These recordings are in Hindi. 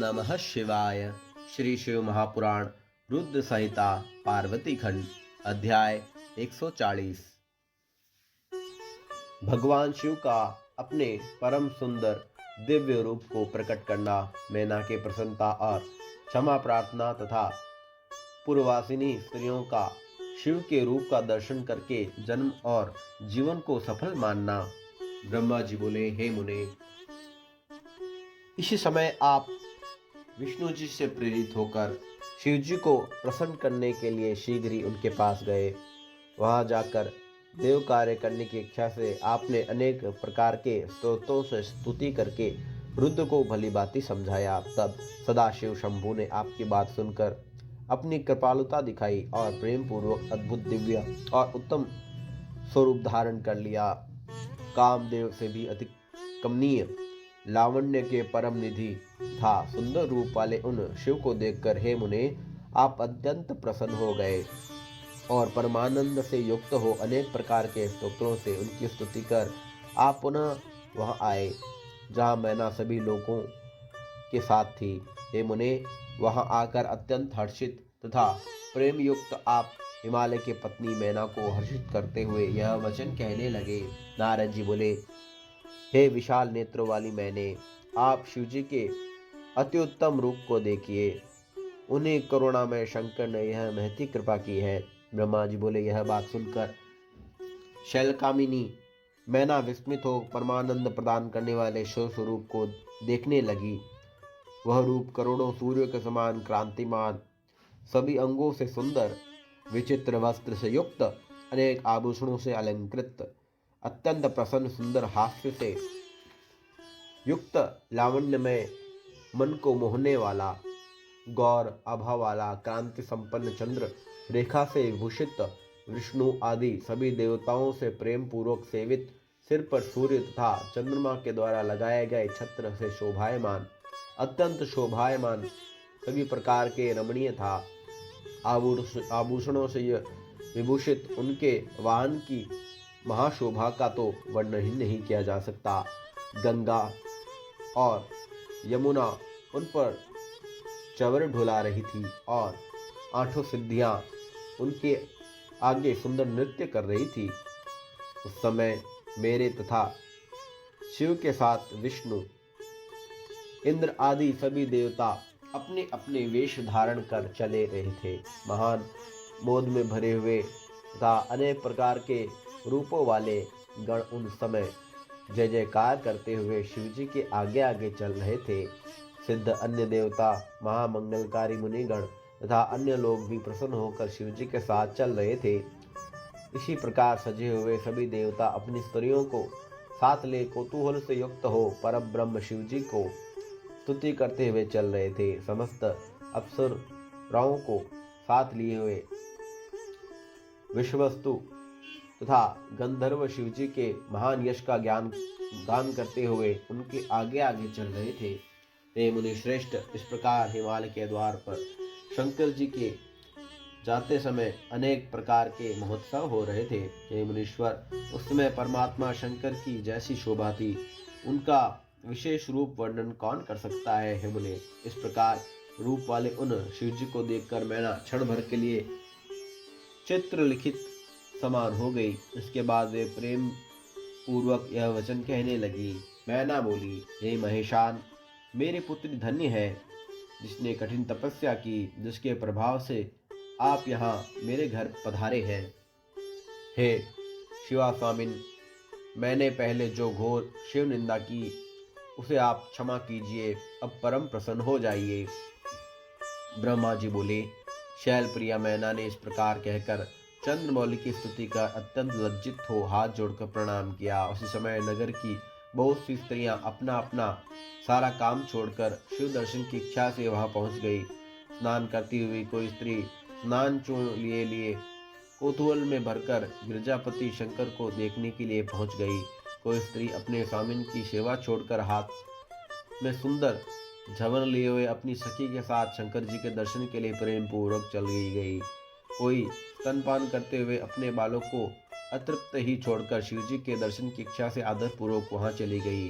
नमः शिवाय। श्री शिव महापुराण रुद्र संहिता पार्वती खंड अध्याय 140। भगवान शिव का अपने परम सुंदर दिव्य रूप को प्रकट करना, मैना के प्रसन्नता और क्षमा प्रार्थना तथा पूर्ववासिनी स्त्रियों का शिव के रूप का दर्शन करके जन्म और जीवन को सफल मानना। ब्रह्मा जी बोले, हे मुने, इसी समय आप विष्णु जी से प्रेरित होकर शिव जी को प्रसन्न करने के लिए शीघ्र ही उनके पास गए। वहां जाकर देव कार्य करने की इच्छा से आपने अनेक प्रकार के स्तोत्रों से स्तुति करके रुद्र को भली भांति समझाया। तब सदाशिव शंभु ने आपकी बात सुनकर अपनी कृपालुता दिखाई और प्रेम पूर्वक अद्भुत दिव्य और उत्तम स्वरूप धारण कर लिया। कामदेव से भी अधिक कमनीय लावण्य के परम निधि था सुंदर रूप वाले उन शिव को देखकर, हे मुने, आप अत्यंत प्रसन्न हो गए और परमानंद से युक्त हो अनेक प्रकार के स्तोत्रों से उनकी स्तुति कर आप पुनः वहां आए जहां मैना सभी लोगों के साथ थी। हे मुने, वहां आकर अत्यंत हर्षित तथा प्रेम युक्त आप हिमालय की पत्नी मैना को हर्षित करते हुए यह वचन कहने लगे। नारद जी बोले, हे विशाल नेत्रों वाली मैने, आप शिवजी के अति उत्तम रूप को देखिए। उन्हीं करुणामय शंकर ने यह महती कृपा की है। ब्रह्मा जी बोले, यह बात सुनकर शैलकामिनी मैना विस्मित हो परमानंद प्रदान करने वाले शिव स्वरूप को देखने लगी। वह रूप करोड़ों सूर्य के समान क्रांतिमान, सभी अंगों से सुंदर, विचित्र वस्त्र से युक्त, अनेक आभूषणों से अलंकृत, अत्यंत प्रसन्न सुंदर हास्य से युक्त, लावण्य में मन को मोहने वाला, गौर आभा वाला, क्रांति संपन्न, चंद्र रेखा से विभूषित, विष्णु आदि सभी देवताओं से प्रेम पूर्वक सेवित, सिर पर सूर्य तथा चंद्रमा के द्वारा लगाए गए छत्र से शोभायमान, अत्यंत शोभायमान, सभी प्रकार के रमणीय था। आभूषणों से विभूषित उनके वाहन की महाशोभा का तो वर्णन ही नहीं किया जा सकता। गंगा और यमुना उन पर चवर ढुला रही थी और आठों सिद्धियां उनके आगे सुंदर नृत्य कर रही थी। उस समय मेरे तथा शिव के साथ विष्णु, इंद्र आदि सभी देवता अपने अपने वेश धारण कर चले रहे थे। महान मोद में भरे हुए तथा अनेक प्रकार के रूपों वाले गण उन समय जय जयकार करते हुए शिवजी के आगे आगे चल रहे थे। सिद्ध अन्य देवता, महामंगलकारी मुनिगण तथा अन्य लोग भी प्रसन्न होकर शिवजी के साथ चल रहे थे। इसी प्रकार सजे हुए सभी देवता अपनी स्त्रियों को साथ ले कौतूहल से युक्त हो परम ब्रह्म शिवजी को स्तुति करते हुए चल रहे थे। समस्त अप्सराओं को साथ लिए हुए विश्ववस्तु तथा गंधर्व शिवजी के महान यश का गान करते हुए उनके आगे आगे चल रहे थे। हे मुनि श्रेष्ठ, इस प्रकार हिमालय के द्वार पर शंकर जी के जाते समय अनेक प्रकार के महोत्सव हो रहे थे। हे मुनीश्वर, उस समय परमात्मा शंकर की जैसी शोभा थी, उनका विशेष रूप वर्णन कौन कर सकता है। हे मुने, इस प्रकार रूप वाले उन शिवजी को देखकर मैना क्षण भर के लिए चित्र लिखित समान हो गई। इसके बाद वे प्रेम पूर्वक यह वचन कहने लगी। मैना बोली, हे महेशान, मेरी पुत्री धन्य है जिसने कठिन तपस्या की, जिसके प्रभाव से आप यहाँ मेरे घर पधारे हैं। हे शिवा स्वामिन, मैंने पहले जो घोर शिव निंदा की उसे आप क्षमा कीजिए, अब परम प्रसन्न हो जाइए। ब्रह्मा जी बोले, शैल प्रिया मैना ने इस प्रकार कहकर चंद्रमौली की स्तुति कर अत्यंत लज्जित हो हाथ जोड़कर प्रणाम किया। उसी समय नगर की बहुत सी स्त्रियां अपना अपना सारा काम छोड़कर शिव दर्शन की इच्छा से वहां पहुंच गई। स्नान करती हुई कोई स्त्री स्नान चूर्ण लिए लिए कौतूहल में भरकर गिरजापति शंकर को देखने के लिए पहुंच गई। कोई स्त्री अपने स्वामिन की सेवा छोड़कर हाथ में सुंदर झवन लिए हुए अपनी सखी के साथ शंकर जी के दर्शन के लिए प्रेम पूर्वक चली गई। कोई स्तनपान करते हुए अपने बालों को अतृप्त ही छोड़कर शिवजी के दर्शन की इच्छा से आदर पूर्वक वहां चली गई।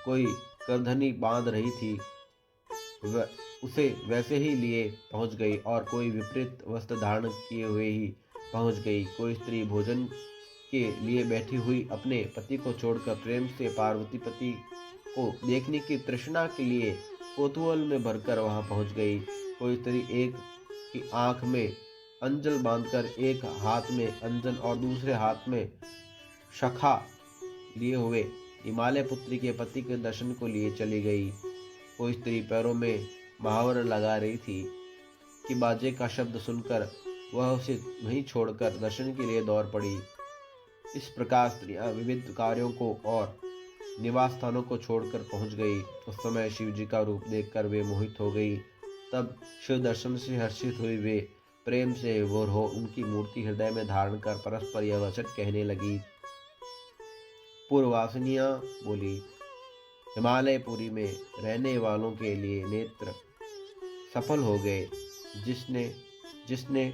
कोई करधनी बांध रही थी उसे वैसे ही लिए पहुंच गई और कोई विपरीत वस्त्र धारण किए हुए ही पहुंच गई। कोई स्त्री भोजन के लिए बैठी हुई अपने पति को छोड़कर प्रेम से पार्वती पति को देखने की तृष्णा के लिए कौतूहल में भरकर वहां पहुंच गई। कोई स्त्री एक की आंख में अंजल बांधकर एक हाथ में अंजन और दूसरे हाथ में शखा लिए हुए हिमालय पुत्री के पति के दर्शन को लिए चली गई। कोई स्त्री पैरों में महावर लगा रही थी कि बाजे का शब्द सुनकर वह उसे वहीं छोड़कर दर्शन के लिए दौड़ पड़ी। इस प्रकार स्त्रियां विविध कार्यों को और निवास स्थानों को छोड़कर पहुंच गई। उस समय शिव जी का रूप देखकर वे मोहित हो गई। तब शिव दर्शन से हर्षित हुई वे प्रेम से विभोर हो उनकी मूर्ति हृदय में धारण कर परस्पर यह वचन कहने लगी। पूर्ववासिनियां बोली, हिमालयपुरी में रहने वालों के लिए नेत्र सफल हो गए। जिसने जिसने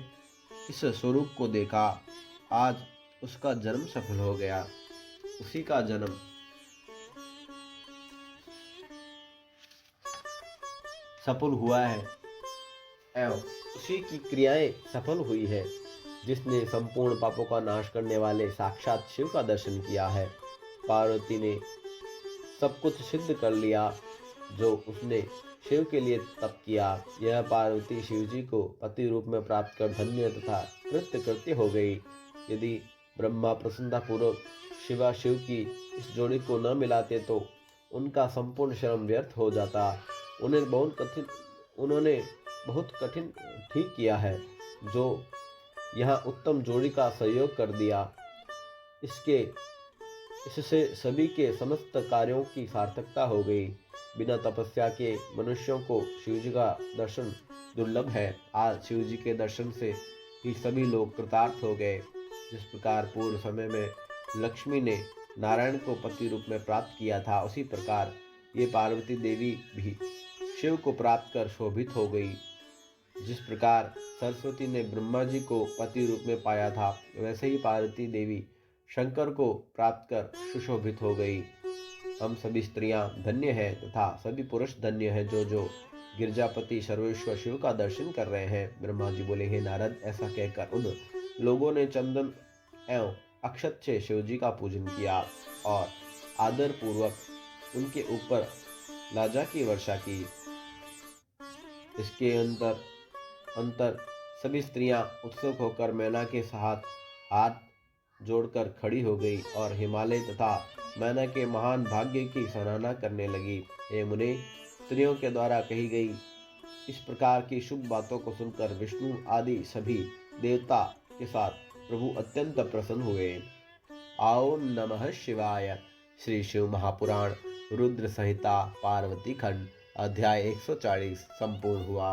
इस स्वरूप को देखा आज उसका जन्म सफल हो गया। उसी का जन्म सफल हुआ है एवं उसी की क्रियाएं सफल हुई है। जिसने संपूर्ण पापों का नाश करने वाले साक्षात शिव का दर्शन किया है। पार्वती ने सब कुछ सिद्ध कर लिया जो उसने शिव के लिए तप किया। यह पार्वती शिव जी को पति रूप में प्राप्त कर धन्य तथा कृत्य कृत्य हो गई। यदि ब्रह्मा प्रसन्नता पूर्वक शिव की इस जोड़ी को न मिलाते तो उनका संपूर्ण श्रम व्यर्थ हो जाता। उन्होंने बहुत कठिन ठीक किया है जो यहाँ उत्तम जोड़ी का सहयोग कर दिया। इससे सभी के समस्त कार्यों की सार्थकता हो गई। बिना तपस्या के मनुष्यों को शिवजी का दर्शन दुर्लभ है। आज शिवजी के दर्शन से ही सभी लोग कृतार्थ हो गए। जिस प्रकार पूर्व समय में लक्ष्मी ने नारायण को पति रूप में प्राप्त किया था उसी प्रकार ये पार्वती देवी भी शिव को प्राप्त कर शोभित हो गई। जिस प्रकार सरस्वती ने ब्रह्मा जी को पति रूप में पाया था वैसे ही पार्वती देवी शंकर को प्राप्त कर सुशोभित हो गई। हम सभी स्त्रियां धन्य हैं तथा सभी पुरुष धन्य हैं जो गिरजापति सर्वेश्वर शिव का दर्शन कर रहे हैं। ब्रह्मा जी बोले, हे नारद, ऐसा कहकर उन लोगों ने चंदन एवं अक्षत से शिव जी का पूजन किया और आदर पूर्वक उनके ऊपर लाजा की वर्षा की। इसके अंतर सभी स्त्रियां उत्सुक होकर मैना के साथ हाथ जोड़कर खड़ी हो गई और हिमालय तथा मैना के महान भाग्य की सराहना करने लगी। हे मुने, स्त्रियों के द्वारा कही गई इस प्रकार की शुभ बातों को सुनकर विष्णु आदि सभी देवता के साथ प्रभु अत्यंत प्रसन्न हुए। ओम नमः शिवाय। श्री शिव महापुराण रुद्र संहिता पार्वती खंड अध्याय 140 संपूर्ण हुआ।